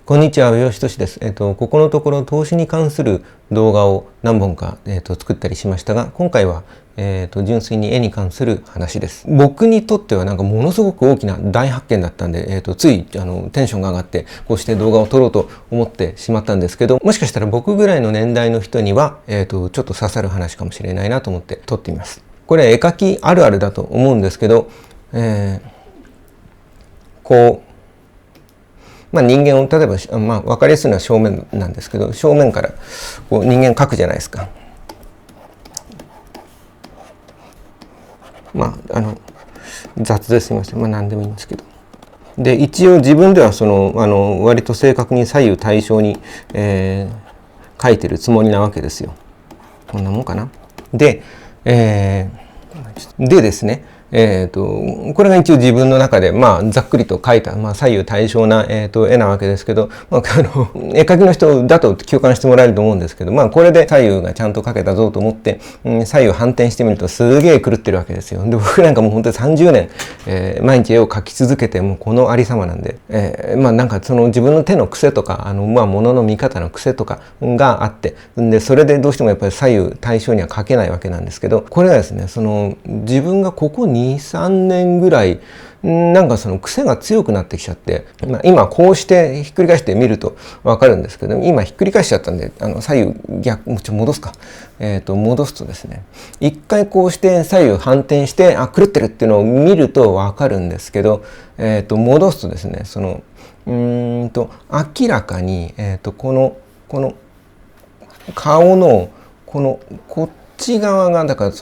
こんにちは、上吉俊です。ここのところ投資に関する動画を何本か、作ったりしましたが、今回は、純粋に絵に関する話です。僕にとってはなんかものすごく大きな大発見だったんで、ついテンションが上がってこうして動画を撮ろうと思ってしまったんですけど、もしかしたら僕ぐらいの年代の人には、ちょっと刺さる話かもしれないなと思って撮ってみます。これ絵描きあるあるだと思うんですけど、こう人間を例えば、分かりやすいのは正面なんですけど、正面からこう人間描くじゃないですか。雑ですみません。何でもいいんですけど。で、一応自分では割と正確に左右対称に、描いてるつもりなわけですよ。こんなもんかな。でですね、これが一応自分の中で、ざっくりと描いた、左右対称な、絵なわけですけど、絵描きの人だと共感してもらえると思うんですけど、これで左右がちゃんと描けたぞと思って、左右反転してみるとすげえ狂ってるわけですよ。で、僕なんかもう本当に30年、毎日絵を描き続けて、もうこのありさまなんで、なんかその自分の手の癖とか、物の見方の癖とかがあって、で、それでどうしてもやっぱり左右対称には描けないわけなんですけど、これはですね、自分がここ2、3年ぐらいなんかその癖が強くなってきちゃって、今こうしてひっくり返してみると分かるんですけど、今ひっくり返しちゃったんで左右逆戻すか、戻すとですね、一回こうして左右反転して狂ってるっていうのを見ると分かるんですけど、戻すとですね、明らかに、この顔のこっち側がだから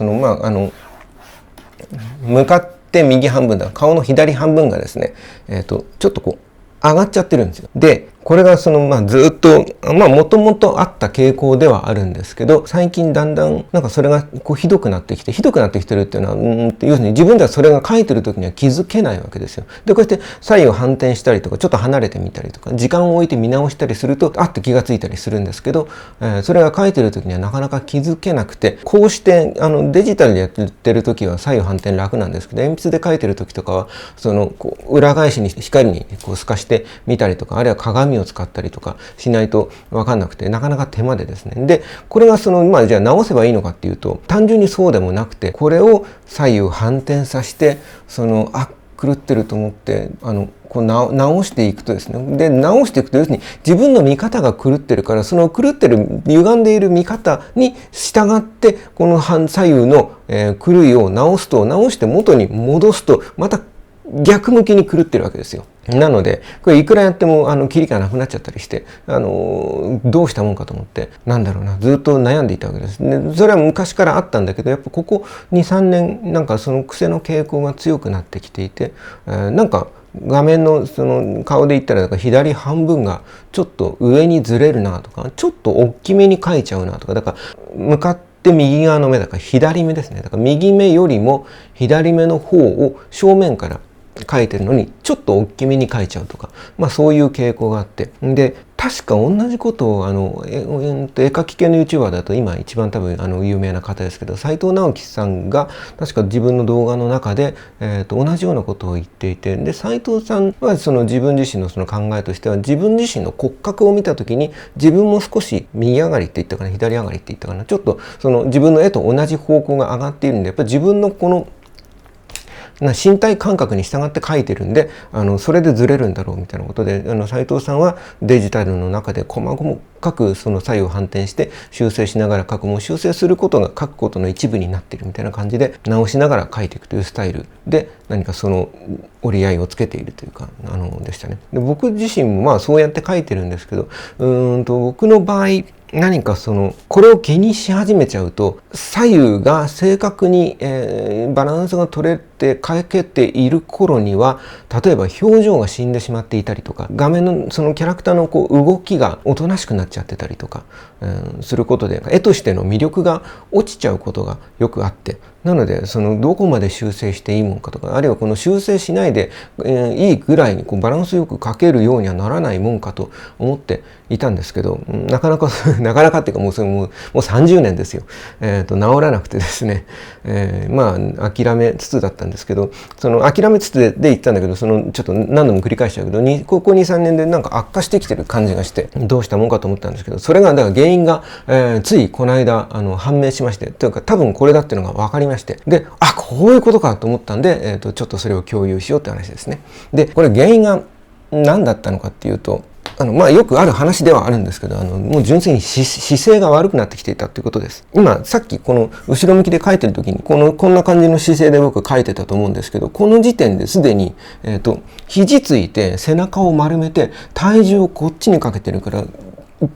向かって右半分だ、顔の左半分がですね、ちょっとこう上がっちゃってるんですよ。で、これがずっともともとあった傾向ではあるんですけど、最近だんだんなんかそれがこうひどくなってきてるっていうのは、要するに自分ではそれが描いてる時には気づけないわけですよ。で、こうやって左右反転したりとか、ちょっと離れてみたりとか、時間を置いて見直したりすると、って気がついたりするんですけど、それが描いてる時にはなかなか気づけなくて、こうしてデジタルでやってる時は左右反転楽なんですけど、鉛筆で描いてる時とかはこう裏返しに光にこう透かしてみたりとか、あるいは鏡を使ったりとかしないと分かんなくて、なかなか手間でですね。で、これがじゃあ直せばいいのかっていうと、単純にそうでもなくて、これを左右反転させて、狂ってると思って、こう直していくとですね。で、直していくと、要するに自分の見方が狂ってるから、その狂ってる、歪んでいる見方に従って、この左右の、狂いを直して元に戻すと、また逆向きに狂ってるわけですよ。なので、これいくらやってもキリがなくなっちゃったりして、どうしたもんかと思って、ずっと悩んでいたわけです。で、それは昔からあったんだけど、やっぱここ2、3年、なんかその癖の傾向が強くなってきていて、なんか画面の顔で言ったら左半分がちょっと上にずれるなとか、ちょっと大きめに描いちゃうなとか、だから向かって右側の目だから左目ですね。だから右目よりも左目の方を正面から描いてるのにちょっと大きめに描いちゃうとか、そういう傾向があって、で、確か同じことを絵描き系の YouTuber だと今一番多分有名な方ですけど、斉藤直樹さんが確か自分の動画の中で、同じようなことを言っていて、で、斉藤さんは自分自身の考えとしては、自分自身の骨格を見た時に自分も少し右上がりって言ったかな、左上がりって言ったかな、ちょっと自分の絵と同じ方向が上がっているんで、やっぱり自分のこの身体感覚に従って描いてるんで、それでずれるんだろうみたいなことで、斉藤さんはデジタルの中で細かく左右反転して修正しながら描く、もう修正することが描くことの一部になっているみたいな感じで直しながら描いていくというスタイルで、何か折り合いをつけているというかでしたね。で、僕自身もそうやって描いてるんですけど、僕の場合何かこれを気にし始めちゃうと、左右が正確に、バランスが取れて描けている頃には、例えば表情が死んでしまっていたりとか、画面のキャラクターの動きがおとなしくなっちゃってたりとか、することで、絵としての魅力が落ちちゃうことがよくあって、なのでどこまで修正していいもんかとか、あるいはこの修正しないで、いいぐらいにバランスよく書けるようにはならないもんかと思っていたんですけど、なかなかなかなかっていうかもう30年ですよ、治らなくてですね、諦めつつだったんですけど、諦めつつで言ったんだけど、ちょっと何度も繰り返しちゃうけど、ここ 2,3 年でなんか悪化してきてる感じがして、どうしたもんかと思ったんですけど、それがだから原因が、ついこの間判明しまして、というか多分これだっていうのが分かりまして、で、こういうことかと思ったんで、ちょっとそれを共有しようって話ですね。で、これ原因が何だったのかっていうと、よくある話ではあるんですけど、もう純粋に姿勢が悪くなってきていたということです。今、さっきこの後ろ向きで書いてる時に、こんな感じの姿勢で僕書いてたと思うんですけど、この時点ですでに、肘ついて背中を丸めて体重をこっちにかけてるから、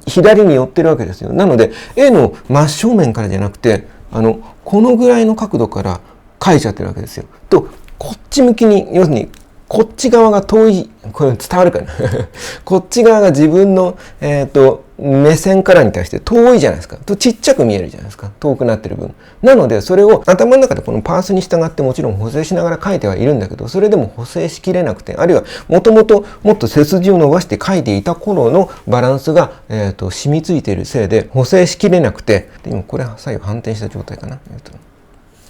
左に寄ってるわけですよ。なので、絵の真正面からじゃなくて、このぐらいの角度から書いちゃってるわけですよ。と、こっち向きに、要するに、こっち側が遠い、これ伝わるかなこっち側が自分の、目線からに対して遠いじゃないですか。とちっちゃく見えるじゃないですか。遠くなってる分。なので、それを頭の中でこのパースに従ってもちろん補正しながら書いてはいるんだけど、それでも補正しきれなくて、あるいはもともともっと背筋を伸ばして書いていた頃のバランスが、染みついているせいで補正しきれなくて、で今これ左右反転した状態かな。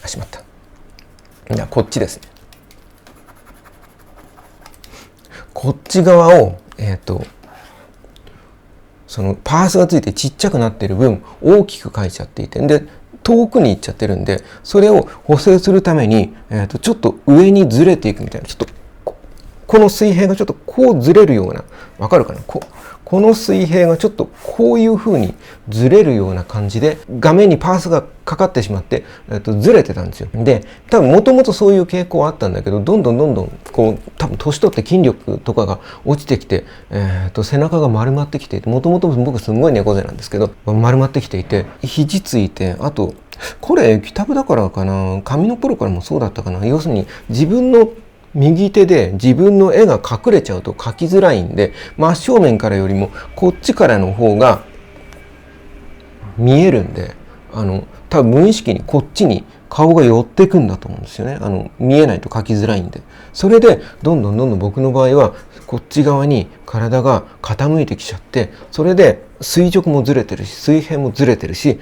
しまった。じゃあこっちですね。こっち側を、そのパースがついてちっちゃくなっている分大きく書いちゃっていて、で遠くに行っちゃってるんで、それを補正するために、ちょっと上にずれていくみたいな、ちょっとこの水平がちょっとこうずれるような、わかるかな、この水平がちょっとこういう風にずれるような感じで画面にパースがかかってしまって、ずれてたんですよ。で、多分もともとそういう傾向はあったんだけど、どんどんこう多分年取って筋力とかが落ちてきて、背中が丸まってきていて、もともと僕すんごい猫背なんですけど、丸まってきていて、肘ついて、あとこれ液タブだからかな、紙の頃からもそうだったかな、要するに自分の右手で自分の絵が隠れちゃうと描きづらいんで、真正面からよりもこっちからの方が見えるんで、多分無意識にこっちに顔が寄ってくんだと思うんですよね。見えないと描きづらいんで。それでどんどん僕の場合はこっち側に体が傾いてきちゃって、それで垂直もずれてるし水平もずれてるし、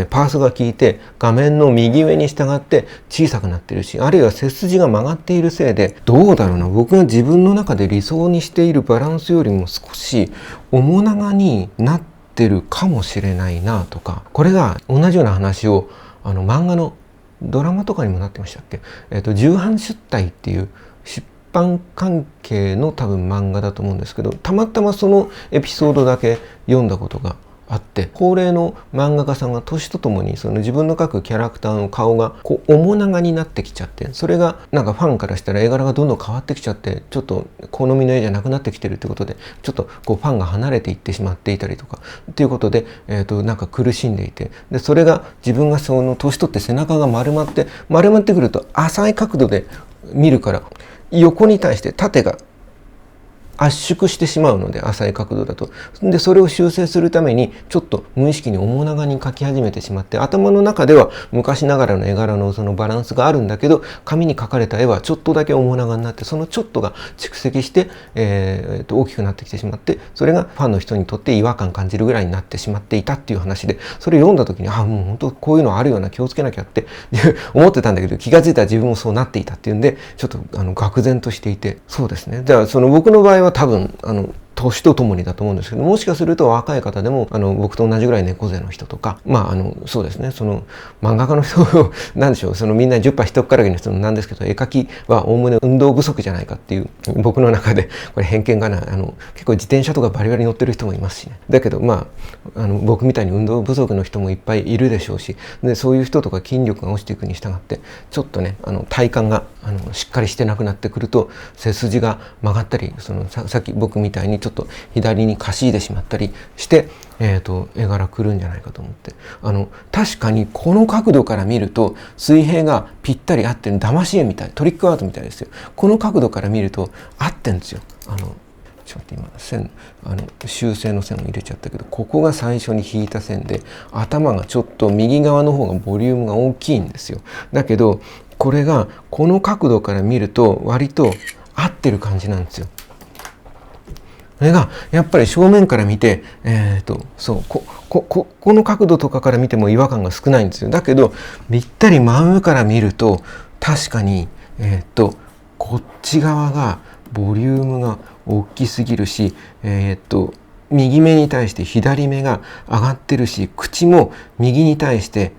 パースが効いて画面の右上に従って小さくなってるし、あるいは背筋が曲がっているせいで、どうだろうな、僕が自分の中で理想にしているバランスよりも少し面長になってるかもしれないなとか、これが同じような話を漫画のドラマとかにもなってましたっけ、重版出題っていう出版関係の多分漫画だと思うんですけど、たまたまそのエピソードだけ読んだことがあって、高齢の漫画家さんが年とともにその自分の描くキャラクターの顔がこう面長になってきちゃって、それがなんかファンからしたら絵柄がどんどん変わってきちゃって、ちょっと好みの絵じゃなくなってきてるってことで、ちょっとこうファンが離れていってしまっていたりとかっていうことで、なんか苦しんでいて、でそれが自分がその年取って背中が丸まってくると浅い角度で見るから、横に対して縦が圧縮してしまうので、浅い角度だと。でそれを修正するためにちょっと無意識に面長に描き始めてしまって、頭の中では昔ながらの絵柄のそのバランスがあるんだけど、紙に描かれた絵はちょっとだけ面長になって、そのちょっとが蓄積して、大きくなってきてしまって、それがファンの人にとって違和感感じるぐらいになってしまっていたっていう話で、それを読んだ時にもう本当こういうのあるような、気をつけなきゃって思ってたんだけど、気が付いたら自分もそうなっていたっていうんで、ちょっと愕然としていて、そうですね。だからその僕の場合は多分年とともにだと思うんですけど、もしかすると若い方でも僕と同じぐらい猫背の人とか、そうですね、その漫画家の人なんでしょう、そのみんな10羽一っからげの人なんですけど、絵描きはおおむね運動不足じゃないかっていう、僕の中でこれ偏見かな、結構自転車とかバリバリ乗ってる人もいますしね。だけど僕みたいに運動不足の人もいっぱいいるでしょうし、でそういう人とか筋力が落ちていくに従ってちょっとね体幹がしっかりしてなくなってくると、背筋が曲がったり、さっき僕みたいにちょっと左にかしいでしまったりして、絵柄くるんじゃないかと思って、確かにこの角度から見ると水平がぴったり合ってる、騙し絵みたい、トリックアートみたいですよ。この角度から見ると合ってんですよ。ちょっと今線修正の線を入れちゃったけど、ここが最初に引いた線で、頭がちょっと右側の方がボリュームが大きいんですよ。だけどこれがこの角度から見ると割と合ってる感じなんですよ。それがやっぱり正面から見て、そうこの角度とかから見ても違和感が少ないんですよ。だけどぴったり真上から見ると確かにこっち側がボリュームが大きすぎるし、右目に対して左目が上がってるし、口も右に対して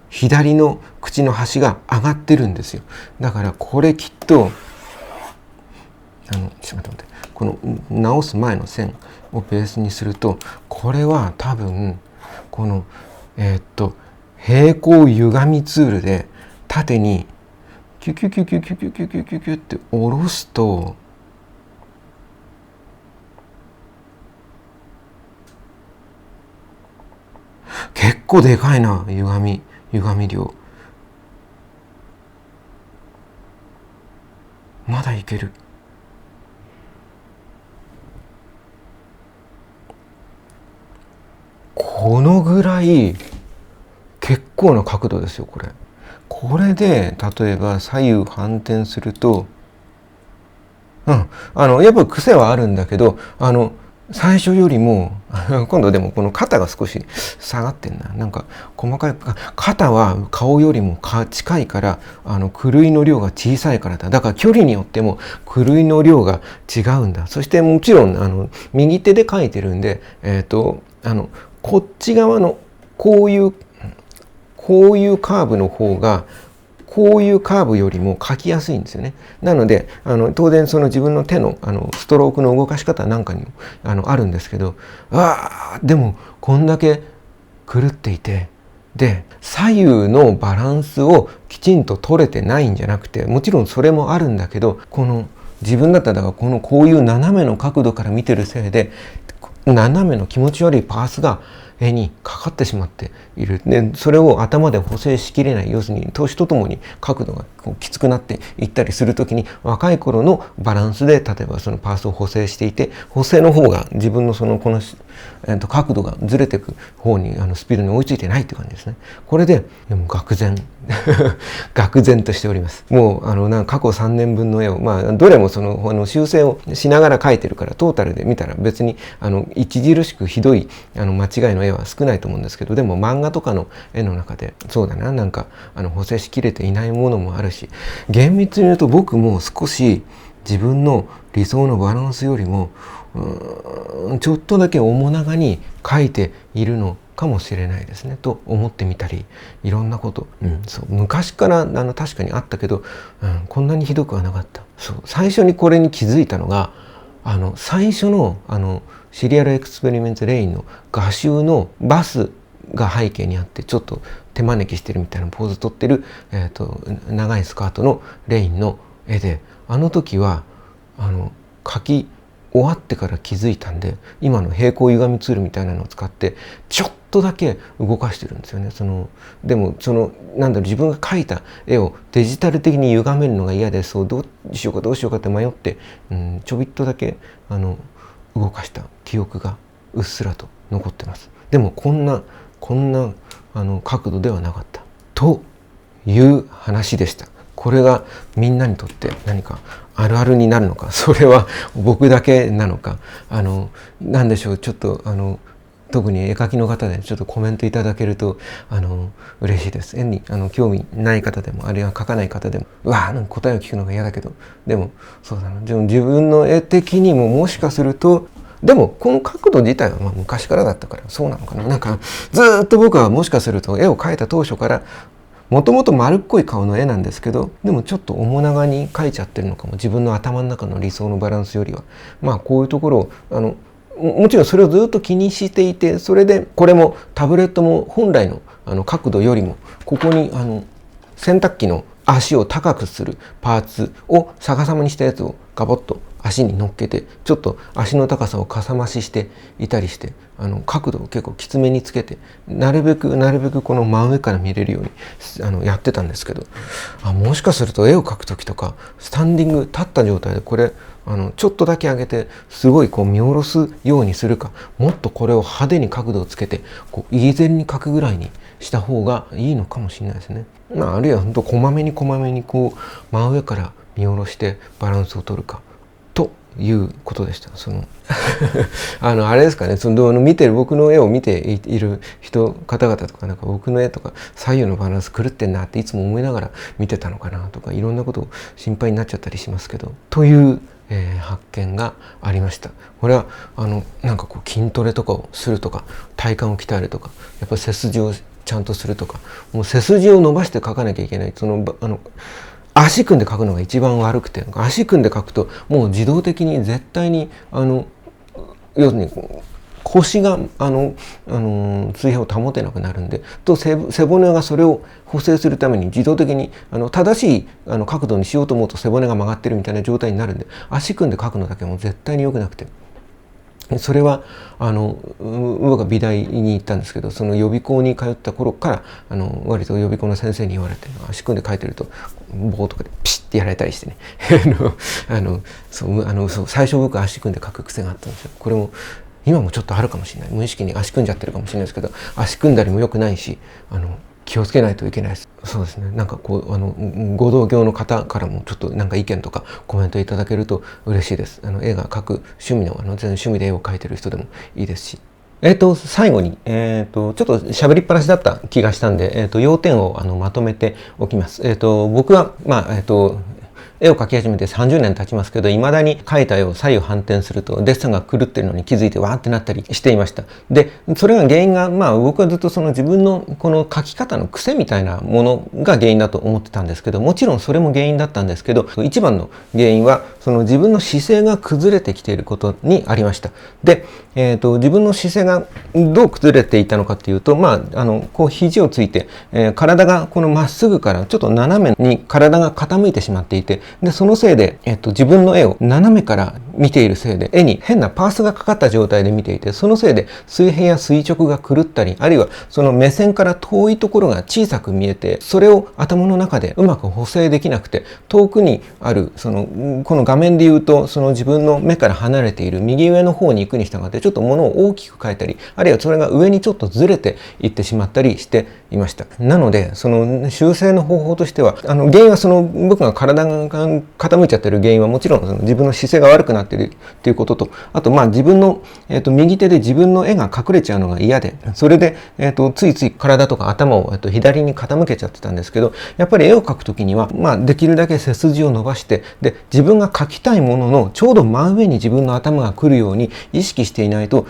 左の口の端が上がってるんですよ。だからこれきっとちょっと待って、この直す前の線をベースにすると、これは多分この平行歪みツールで縦にキュキュキュキュキュキュキュキュキュキュって下ろすと、結構でかいな、歪み量。まだいける。このぐらい結構な角度ですよ、これ。これで例えば左右反転すると、やっぱ癖はあるんだけど、最初よりも今度でもこの肩が少し下がってんな。なんか細かい、肩は顔よりも近いから、狂いの量が小さいからだ。だから距離によっても狂いの量が違うんだ。そしてもちろん右手で書いてるんで、こっち側のこういうカーブの方がこういうカーブよりも書きやすいんですよね。なので当然その自分の手のストロークの動かし方なんかにもあるんですけど、でもこんだけ狂っていて、で左右のバランスをきちんと取れてないんじゃなくて、もちろんそれもあるんだけど、この自分だったらこういう斜めの角度から見てるせいで、斜めの気持ち悪いパースが絵にかかってしまっている。でそれを頭で補正しきれない。要するに年とともに角度がきつくなっていったりするときに、若い頃のバランスで例えばそのパースを補正していて、補正の方が自分のこの角度がずれていく方にスピードに追いついてないっていう感じですね。これでも愕然愕然としております。もう過去3年分の絵をどれも修正をしながら描いてるから、トータルで見たら別に著しくひどい間違いの絵は少ないと思うんですけど、でも漫画とかの絵の中でそうだな、なんか補正しきれていないものもあるし、厳密に言うと僕も少し自分の理想のバランスよりもちょっとだけ面長に描いているのかもしれないですねと思ってみたり、いろんなこと、そう昔から確かにあったけど、こんなにひどくはなかった。そう最初にこれに気づいたのが最初のシリアルエクスペリメントレインの画集のバスが背景にあって、ちょっと手招きしてるみたいなポーズ取ってる、長いスカートのレインの絵で、時は描き終わってから気づいたんで、今の平行歪みツールみたいなのを使ってちょっとだけ動かしてるんですよね。でも自分が描いた絵をデジタル的に歪めるのが嫌で、どうしようかって迷って、ちょびっとだけ動かした記憶がうっすらと残ってます。でもこんな角度ではなかったという話でした。これがみんなにとって何かあるあるになるのか、それは僕だけなのか、なんでしょう、ちょっと特に絵描きの方でちょっとコメントいただけると嬉しいです。絵に興味ない方でも、あるいは描かない方でも、なんか答えを聞くのが嫌だけど、でもそうだな、でも自分の絵的にももしかすると、でもこの角度自体は昔からだったからそうなのかな。なんかずっと僕はもしかすると絵を描いた当初からもともと丸っこい顔の絵なんですけど、でもちょっと面長に描いちゃってるのかも。自分の頭の中の理想のバランスよりはこういうところをもちろんそれをずっと気にしていて、それでこれもタブレットも本来の角度よりもここに洗濯機の足を高くするパーツを逆さまにしたやつをガボッと足に乗っけて、ちょっと足の高さをかさ増ししていたりして、角度を結構きつめにつけて、なるべくこの真上から見れるようにやってたんですけど、もしかすると絵を描く時とかスタンディング立った状態でこれちょっとだけ上げてすごいこう見下ろすようにするか、もっとこれを派手に角度をつけてこうイーゼルに描くぐらいにした方がいいのかもしれないですね。あるいは本当こまめにこう真上から見下ろしてバランスを取るかということでした。あれですかね、僕の絵を見ている方々とか、なんか僕の絵とか左右のバランス狂ってんなっていつも思いながら見てたのかなとか、いろんなことを心配になっちゃったりしますけど、という、発見がありました。これはなんかこう筋トレとかをするとか、体幹を鍛えるとか、やっぱり背筋をちゃんとするとか、もう背筋を伸ばして描かなきゃいけない、足組んで描くのが一番悪くて、足組んで描くともう自動的に絶対に要するに腰が水平を保てなくなるんで、背骨がそれを補正するために自動的に正しい角度にしようと思うと背骨が曲がってるみたいな状態になるんで、足組んで描くのだけはもう絶対に良くなくて。それは僕が美大に行ったんですけど、その予備校に通った頃から割と予備校の先生に言われて、足組んで書いてると棒とかでピシッてやられたりしてね最初僕足組んで書く癖があったんですよ。これも今もちょっとあるかもしれない、無意識に足組んじゃってるかもしれないですけど、足組んだりも良くないし気をつけないといけないです。そうですね、なんかこうご同業の方からもちょっとなんか意見とかコメントいただけると嬉しいです。絵が描く趣味の全然趣味で絵を描いてる人でもいいですし。最後に、ちょっと喋りっぱなしだった気がしたんで、要点をまとめておきます。僕は絵を描き始めて30年経ちますけど、未だに描いた絵を左右反転するとデッサンが狂ってるのに気づいてわーってなったりしていました。で、それが原因が僕はずっと自分のこの描き方の癖みたいなものが原因だと思ってたんですけど、もちろんそれも原因だったんですけど、一番の原因は自分の姿勢が崩れてきていることにありました。で、自分の姿勢がどう崩れていたのかっていうと、こう肘をついて、体がこのまっすぐからちょっと斜めに体が傾いてしまっていて、でそのせいで、自分の絵を斜めから見ているせいで絵に変なパースがかかった状態で見ていて、そのせいで水平や垂直が狂ったり、あるいはその目線から遠いところが小さく見えて、それを頭の中でうまく補正できなくて、遠くにあるこの画面で言うと自分の目から離れている右上の方に行くに従ってちょっと物を大きく変えたり、あるいはそれが上にちょっとずれていってしまったりしていました。なので修正の方法としては、原因は僕が体が傾いちゃってる原因はもちろん自分の姿勢が悪くなっているっていうことと、あと自分の、右手で自分の絵が隠れちゃうのが嫌で、それで、ついつい体とか頭を、左に傾けちゃってたんですけど、やっぱり絵を描くときには、できるだけ背筋を伸ばして、で自分が描きたいもののちょうど真上に自分の頭が来るように意識していないと、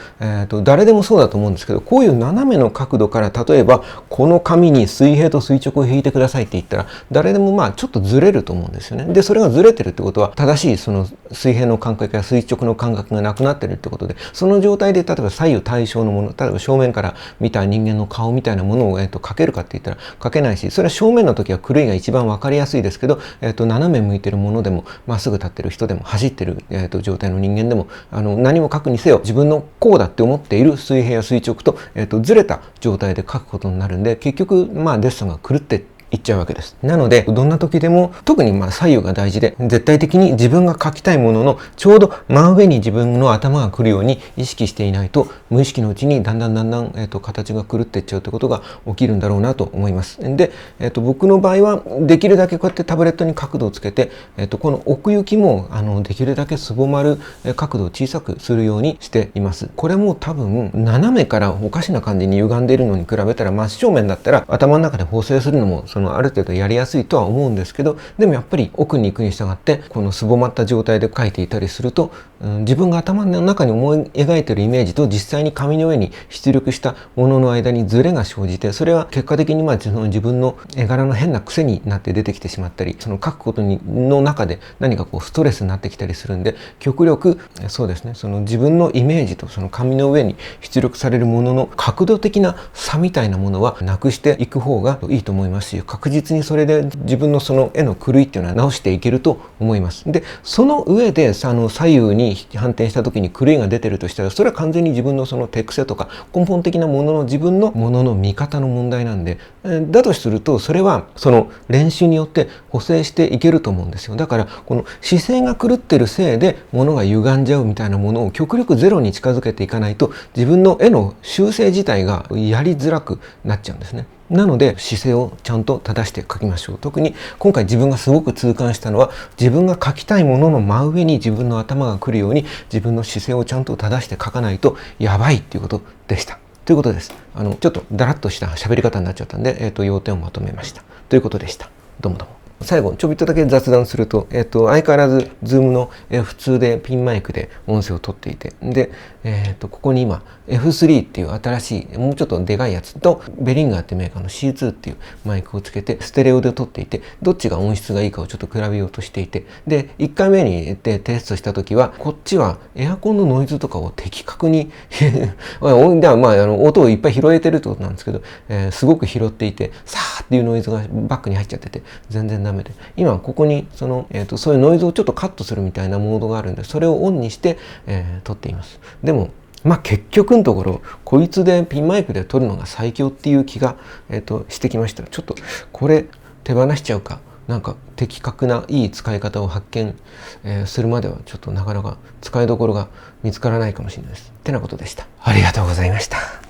誰でもそうだと思うんですけど、こういう斜めの角度から例えばこの紙に水平と垂直を引いてくださいって言ったら、誰でもちょっとずれると思うんですよね。でそれがずれてるってことは、正しい水平の感覚や垂直の感覚がなくなってるってことで、その状態で例えば左右対称のもの、例えば正面から見た人間の顔みたいなものを描けるかって言ったら描けないし、それは正面の時は狂いが一番分かりやすいですけど、斜め向いてるものでもまっすぐ立ってる人でも走ってる、状態の人間でも何も描くにせよ、自分のこうだって思っている水平や垂直と、ずれた状態で描くことになるんで、結局デッサンが狂っていっちゃうわけです。なのでどんな時でも特に左右が大事で、絶対的に自分が描きたいもののちょうど真上に自分の頭が来るように意識していないと、無意識のうちにだんだん、形が狂っていっちゃうってことが起きるんだろうなと思います。で、僕の場合はできるだけこうやってタブレットに角度をつけて、この奥行きもできるだけすぼまる角度を小さくするようにしています。これも多分斜めからおかしな感じに歪んでいるのに比べたら、真正面だったら頭の中で補正するのもある程度やりやすいとは思うんですけど、でもやっぱり奥に行くに従ってこのすぼまった状態で描いていたりすると、自分が頭の中に思い描いているイメージと実際に紙の上に出力したものの間にズレが生じて、それは結果的に自分の絵柄の変な癖になって出てきてしまったり、描くことの中で何かストレスになってきたりするんで、極力そうですね、自分のイメージと紙の上に出力されるものの角度的な差みたいなものはなくしていく方がいいと思いますし、確実にそれで自分のその絵の狂いっていうのは直していけると思います。で、その上で左右に反転した時に狂いが出てるとしたら、それは完全に自分のその手癖とか根本的なものの自分のものの見方の問題なんで、だとするとそれはその練習によって補正していけると思うんですよ。だからこの姿勢が狂ってるせいで物が歪んじゃうみたいなものを極力ゼロに近づけていかないと、自分の絵の修正自体がやりづらくなっちゃうんですね。なので姿勢をちゃんと正して描きましょう。特に今回自分がすごく痛感したのは、自分が描きたいものの真上に自分の頭が来るように自分の姿勢をちゃんと正して描かないとやばいっていうことでした。ということです。ちょっとダラッとした喋り方になっちゃったんで、要点をまとめました。ということでした。どうもどうも。最後ちょびっとだけ雑談すると、相変わらず Zoom の、普通でピンマイクで音声を取っていて、で、ここに今 F3 っていう新しいもうちょっとでかいやつとベリンガーってメーカーの C2 っていうマイクをつけてステレオで撮っていて、どっちが音質がいいかをちょっと比べようとしていて、で1回目にテストした時はこっちはエアコンのノイズとかを的確に音をいっぱい拾えてるってことなんですけど、すごく拾っていて、さーっていうノイズがバックに入っちゃってて全然ダメで、今ここにそういうノイズをちょっとカットするみたいなモードがあるんで、それをオンにして、撮っています。でも結局のところこいつでピンマイクで撮るのが最強っていう気が、してきました。ちょっとこれ手放しちゃうか、なんか的確ないい使い方を発見、するまではちょっとなかなか使いどころが見つからないかもしれないです。ってなことでした。ありがとうございました。